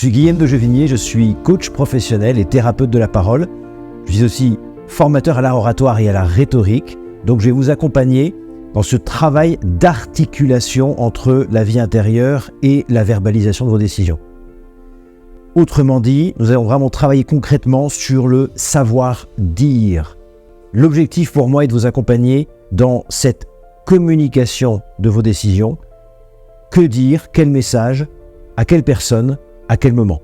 suis Guillaume de Gevigné, je suis coach professionnel et thérapeute de la parole. Je suis aussi formateur à l'art oratoire et à la rhétorique. Donc je vais vous accompagner dans ce travail d'articulation entre la vie intérieure et la verbalisation de vos décisions. Autrement dit, nous allons vraiment travailler concrètement sur le savoir-dire. L'objectif pour moi est de vous accompagner dans cette communication de vos décisions. Que dire, quel message, à quelle personne, à quel moment.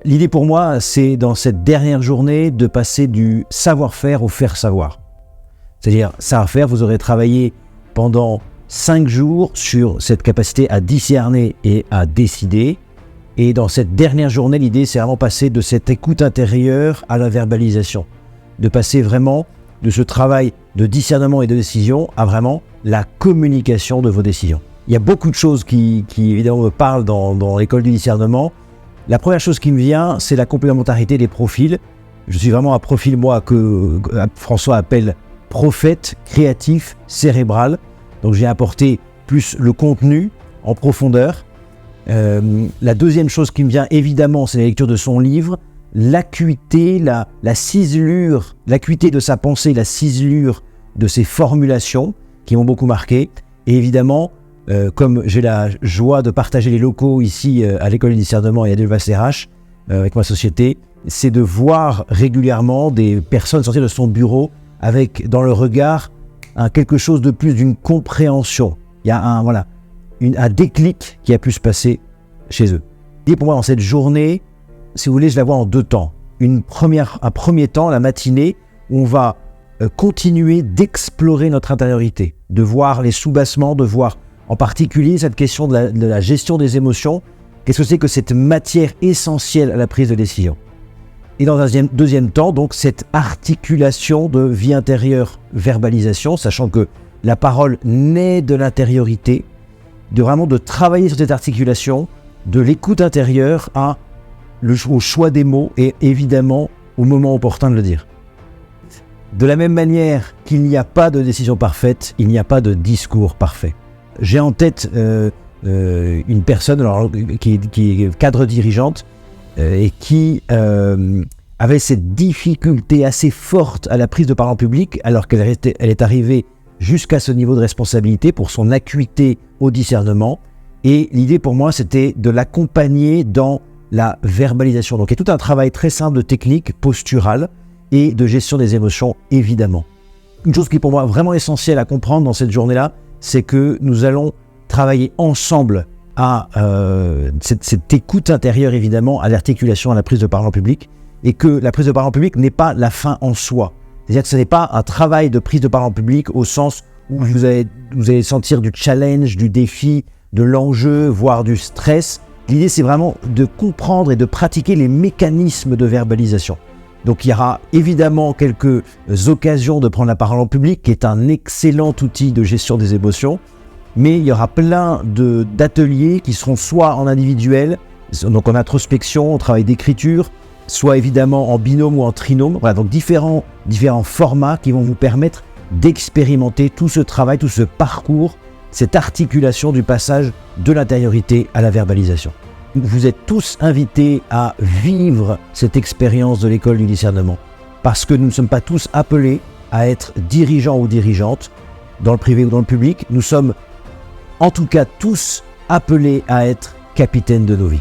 L'idée pour moi, c'est dans cette dernière journée de passer du savoir-faire au faire-savoir. C'est-à-dire, savoir-faire, vous aurez travaillé pendant 5 jours sur cette capacité à discerner et à décider. Et dans cette dernière journée, l'idée, c'est vraiment passer de cette écoute intérieure à la verbalisation. De passer vraiment de ce travail de discernement et de décision à vraiment la communication de vos décisions. Il y a beaucoup de choses qui évidemment me parlent dans l'école du discernement. La première chose qui me vient, c'est la complémentarité des profils. Je suis vraiment un profil, moi, que François appelle prophète, créatif, cérébral. Donc j'ai apporté plus le contenu en profondeur. La deuxième chose qui me vient, évidemment, c'est la lecture de son livre. L'acuité, la ciselure, l'acuité de sa pensée, la ciselure de ses formulations qui m'ont beaucoup marqué. Et évidemment, comme j'ai la joie de partager les locaux ici à l'école du discernement et à Delvas RH avec ma société, c'est de voir régulièrement des personnes sortir de son bureau avec dans le regard quelque chose de plus d'une compréhension. Il y a un déclic qui a pu se passer chez eux. Et pour moi, dans cette journée, si vous voulez, je la vois en 2 temps. Un premier temps, la matinée, où on va continuer d'explorer notre intériorité, de voir les soubassements, de voir en particulier cette question de la gestion des émotions. Qu'est-ce que c'est que cette matière essentielle à la prise de décision? Et dans un deuxième temps, donc cette articulation de vie intérieure, verbalisation, sachant que la parole naît de l'intériorité, de travailler sur cette articulation, de l'écoute intérieure au choix des mots et évidemment au moment opportun de le dire. De la même manière qu'il n'y a pas de décision parfaite, il n'y a pas de discours parfait. J'ai en tête une personne qui est cadre dirigeante et qui avait cette difficulté assez forte à la prise de parole en public alors qu'elle est arrivée jusqu'à ce niveau de responsabilité pour son acuité au discernement. Et l'idée pour moi, c'était de l'accompagner dans la verbalisation. Donc il y a tout un travail très simple de technique posturale et de gestion des émotions, évidemment. Une chose qui est pour moi vraiment essentielle à comprendre dans cette journée-là, c'est que nous allons travailler ensemble à cette écoute intérieure, évidemment, à l'articulation, à la prise de parole en public, et que la prise de parole en public n'est pas la fin en soi. C'est-à-dire que ce n'est pas un travail de prise de parole en public au sens où vous allez sentir du challenge, du défi, de l'enjeu, voire du stress. L'idée, c'est vraiment de comprendre et de pratiquer les mécanismes de verbalisation. Donc il y aura évidemment quelques occasions de prendre la parole en public, qui est un excellent outil de gestion des émotions, mais il y aura plein d'ateliers qui seront soit en individuel, donc en introspection, en travail d'écriture, soit évidemment en binôme ou en trinôme. Voilà, donc différents formats qui vont vous permettre d'expérimenter tout ce travail, tout ce parcours, cette articulation du passage de l'intériorité à la verbalisation. Vous êtes tous invités à vivre cette expérience de l'école du discernement parce que nous ne sommes pas tous appelés à être dirigeants ou dirigeantes dans le privé ou dans le public. Nous sommes en tout cas tous appelés à être capitaines de nos vies.